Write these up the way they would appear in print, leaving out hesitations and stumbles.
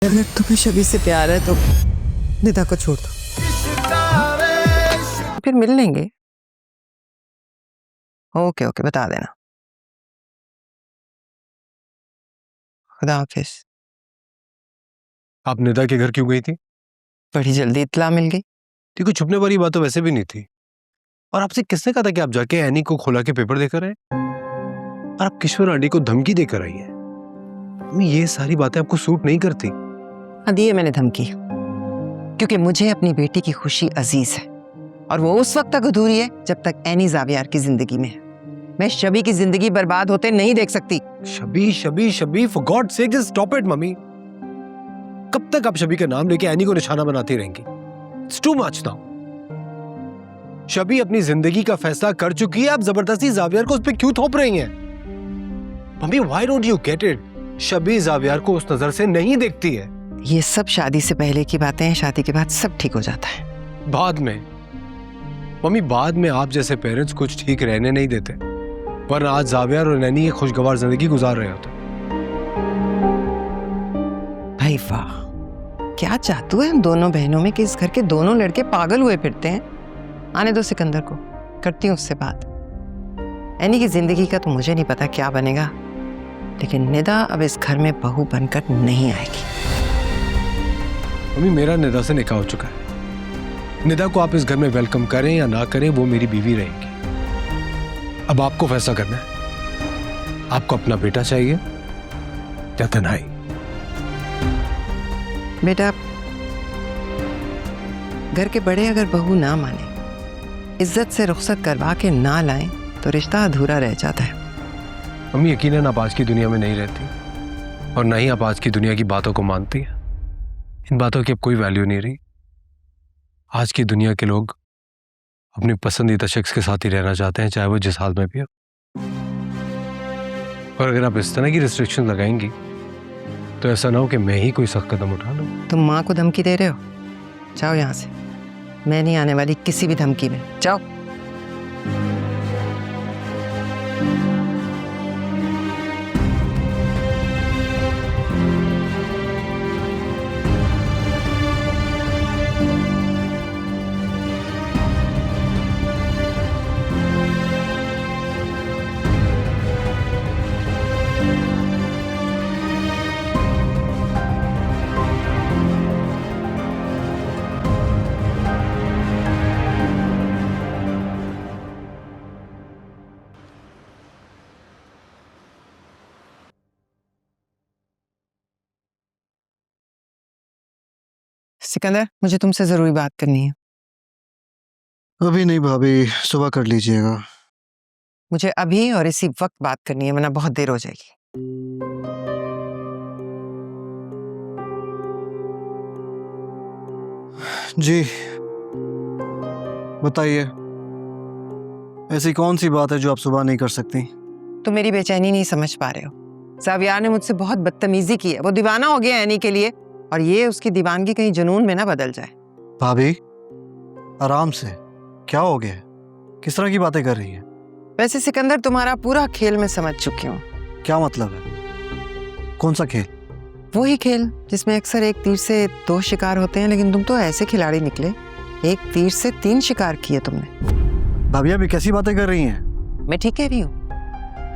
अगर तुम्हें शबी से प्यार है तो निदा को छोड़ दो, फिर मिल लेंगे। ओके ओके, बता देना। खुदा हाफिज। आप निदा के घर क्यों गई थी? बड़ी जल्दी इत्तला मिल गई। देखो, छुपने वाली बात तो वैसे भी नहीं थी। और आपसे किसने कहा था कि आप जाके एनी को खोला के पेपर देकर आए? और आप किशोर आंटी को धमकी देकर आई हैं। मम्मी, ये सारी बातें आपको सूट नहीं करती। हाँ, दी है मैंने धमकी, क्योंकि मुझे अपनी बेटी की खुशी अजीज है और वो उस वक्त तक अधूरी है जब तक एनी ज़ावियार की जिंदगी में है। मैं शबी की जिंदगी बर्बाद होते नहीं देख सकती। Shabi Shabi Shabi, for God sake just stop it mummy. कब तक आप शबी का नाम लेके एनी को निशाना बनाती रहेंगी? It's too much now. Shabi अपनी जिंदगी का फैसला कर चुकी है, आप जबरदस्ती ज़ावियार को उस पर क्यों थोप रही हैं? Mummy, why don't you get it? Shabi Zaviyar को उस नजर से नहीं देखती है। ये सब शादी से पहले की बातें हैं, शादी के बाद सब ठीक हो जाता है। बाद में मम्मी, बाद में आप जैसे पेरेंट्स कुछ ठीक रहने नहीं देते, वरना आज ज़ावियार और नैनी एक खुशगवार जिंदगी गुजार रहे होते। भाई वाह, क्या चाहतू है इन दोनों बहनों में कि इस घर के दोनों लड़के पागल हुए फिरते हैं। आने दो सिकंदर को, करती हूँ उससे बात। एनी की जिंदगी का तो मुझे नहीं पता क्या बनेगा, लेकिन निदा अब इस घर में बहू बनकर नहीं आएगी। मम्मी, मेरा निदा से निकाह हो चुका है। निदा को आप इस घर में वेलकम करें या ना करें, वो मेरी बीवी रहेगी। अब आपको फैसला करना है, आपको अपना बेटा चाहिए या तन्हाई? बेटा, घर के बड़े अगर बहू ना माने, इज्जत से रुखसत करवा के ना लाएं, तो रिश्ता अधूरा रह जाता है। मम्मी, यकीनन आप आज की दुनिया में नहीं रहती और ना ही आप आज की दुनिया की बातों को मानती हैं। इन बातों की अब कोई वैल्यू नहीं रही। आज की दुनिया के लोग अपनी पसंदीदा शख्स के साथ ही रहना चाहते हैं, चाहे वो जिस हाल में भी हो। और अगर आप इस तरह की रिस्ट्रिक्शन लगाएंगी तो ऐसा ना हो कि मैं ही कोई सख्त कदम उठा लूं। तुम माँ को धमकी दे रहे हो? जाओ यहाँ से, मैं नहीं आने वाली किसी भी धमकी में। जाओ। सिकंदर, मुझे तुमसे जरूरी बात करनी है। अभी नहीं भाभी, सुबह कर लीजिएगा। मुझे अभी और इसी वक्त बात करनी है, वरना बहुत देर हो जाएगी। जी बताइए, ऐसी कौन सी बात है जो आप सुबह नहीं कर सकती? तुम मेरी बेचैनी नहीं समझ पा रहे हो। ज़ावियार ने मुझसे बहुत बदतमीजी की है। वो दीवाना हो गया एनी के लिए, और ये उसकी दीवानगी कहीं जुनून में ना बदल जाए। भाभी आराम से, क्या हो गया? किस तरह की बातें कर रही हैं? वैसे सिकंदर, तुम्हारा पूरा खेल मैं समझ चुकी हूँ। क्या मतलब है? कौन सा खेल? वही खेल जिसमें अक्सर एक तीर से 2 शिकार होते हैं, लेकिन तुम तो ऐसे खिलाड़ी निकले, एक तीर से 3 शिकार किए तुमने। भाभी अभी कैसी बातें कर रही हैं? मैं ठीक कह रही हूँ।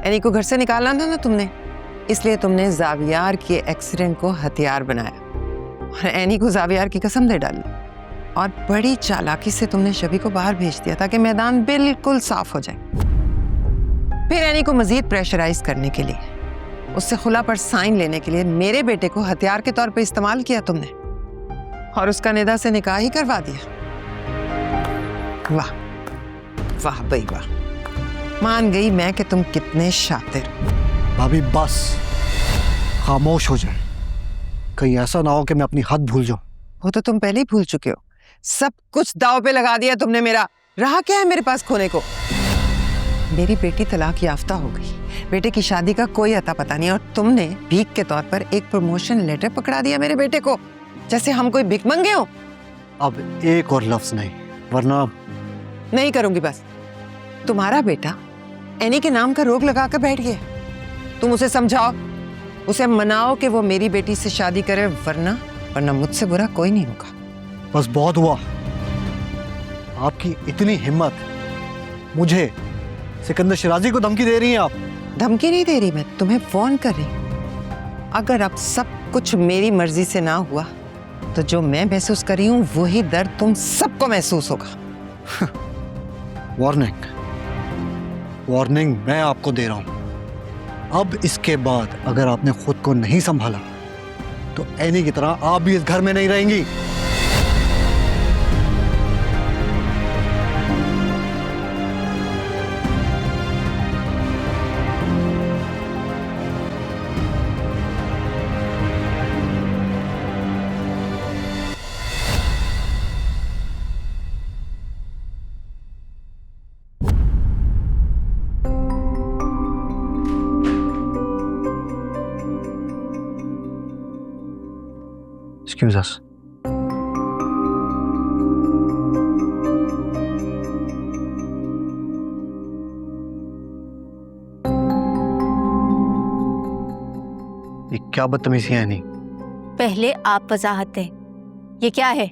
एनी को घर से निकालना था ना तुमने, इसलिए तुमने ज़ावियार के एक्सीडेंट को हथियार बनाया और एनी को ज़ावियार की कसम दे डाली, और बड़ी चालाकी से तुमने शबी को बाहर भेज दिया ताकि मैदान बिल्कुल साफ हो जाए। फिर एनी को मजीद प्रेशराइज करने के लिए, उससे खुला पर साइन लेने के लिए मेरे बेटे को हथियार के तौर पे इस्तेमाल किया तुमने, और उसका निदा से निकाह ही करवा दिया। वाह वाह भाई वाह, मान गई मैं कि तुम कितने शातिर। भाभी बस खामोश हो जाए, कहीं ऐसा ना हो कि मैं अपनी हद भूल जाऊं। वो तो तुम पहले ही भूल चुके हो। सब कुछ दांव पे लगा दिया तुमने मेरा। रहा क्या है मेरे पास खोने को? मेरी बेटी तलाक याफ्ता हो गई, बेटे की शादी का कोई अता पता नहीं, और तुमने भीख के तौर पर एक प्रमोशन लेटर पकड़ा दिया मेरे बेटे को, जैसे हम कोई भिख मंगे हो। अब एक और लफ्ज नहीं, वरना नहीं करूंगी बस। तुम्हारा बेटा एनी के नाम का रोग लगा कर बैठ गया। तुम उसे समझाओ उसे मनाओ कि वो मेरी बेटी से शादी करे, वरना मुझसे बुरा कोई नहीं होगा। बस बहुत हुआ। आपकी इतनी हिम्मत, मुझे सिकंदर शिराजी को धमकी दे रही हैं आप। धमकी नहीं दे रही, मैं तुम्हें फोन कर रही हूं। अगर अब सब कुछ मेरी मर्जी से ना हुआ तो जो मैं महसूस कर रही हूं वही दर्द तुम सबको महसूस होगा। वार्निंग मैं आपको दे रहा हूं। अब इसके बाद अगर आपने खुद को नहीं संभाला तो एनी की तरह आप भी इस घर में नहीं रहेंगी। Excuse us. ये क्या बदतमीजी है नहीं? पहले आप वजाहत दें, ये क्या है?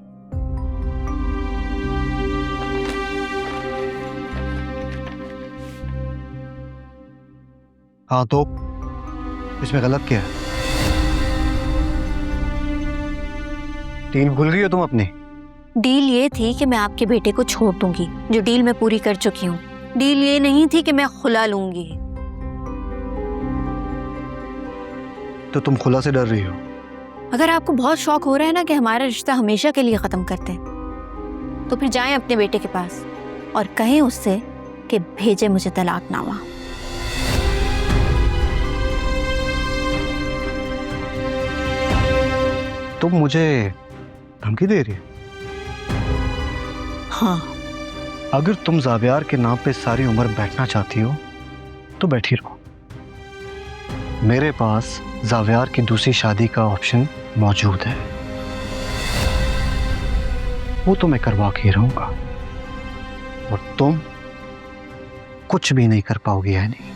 हाँ तो इसमें गलत क्या है? डील भूल गई हो तुम अपनी? डील ये थी कि मैं आपके बेटे को छोड़ दूंगी, जो डील मैं पूरी कर चुकी हूँ। डील ये नहीं थी कि मैं खुला लूंगी। तो तुम खुला से डर रही हो? अगर आपको बहुत शौक हो रहा है ना कि हमारा रिश्ता हमेशा के लिए खत्म करते हैं, तो फिर जाएं अपने बेटे के पास और कहें उससे कि भेजे मुझे तलाकनामा। तुम मुझे धमकी दे रही हो? हाँ, अगर तुम जावियार के नाम पे सारी उम्र बैठना चाहती हो तो बैठी रहो। मेरे पास जावियार की दूसरी शादी का ऑप्शन मौजूद है, वो तो मैं करवा के रहूंगा और तुम कुछ भी नहीं कर पाओगी है नहीं।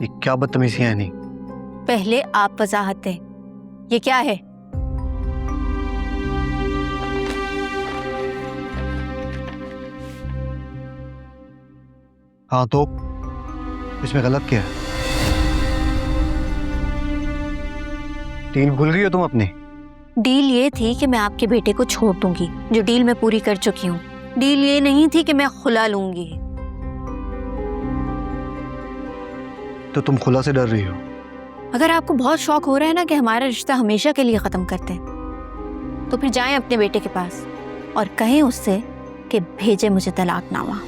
ये क्या बदतमीजी है नहीं? पहले आप वजाहत दें, ये क्या है? हाँ तो इसमें गलत क्या है? डील भूल गई हो तुम अपनी? डील ये थी कि मैं आपके बेटे को छोड़ दूंगी, जो डील मैं पूरी कर चुकी हूँ। डील ये नहीं थी कि मैं खुला लूंगी। तो तुम खुला से डर रही हो? अगर आपको बहुत शौक हो रहा है ना कि हमारा रिश्ता हमेशा के लिए खत्म करते हैं, तो फिर जाएं अपने बेटे के पास और कहें उससे कि भेजे मुझे तलाकनामा।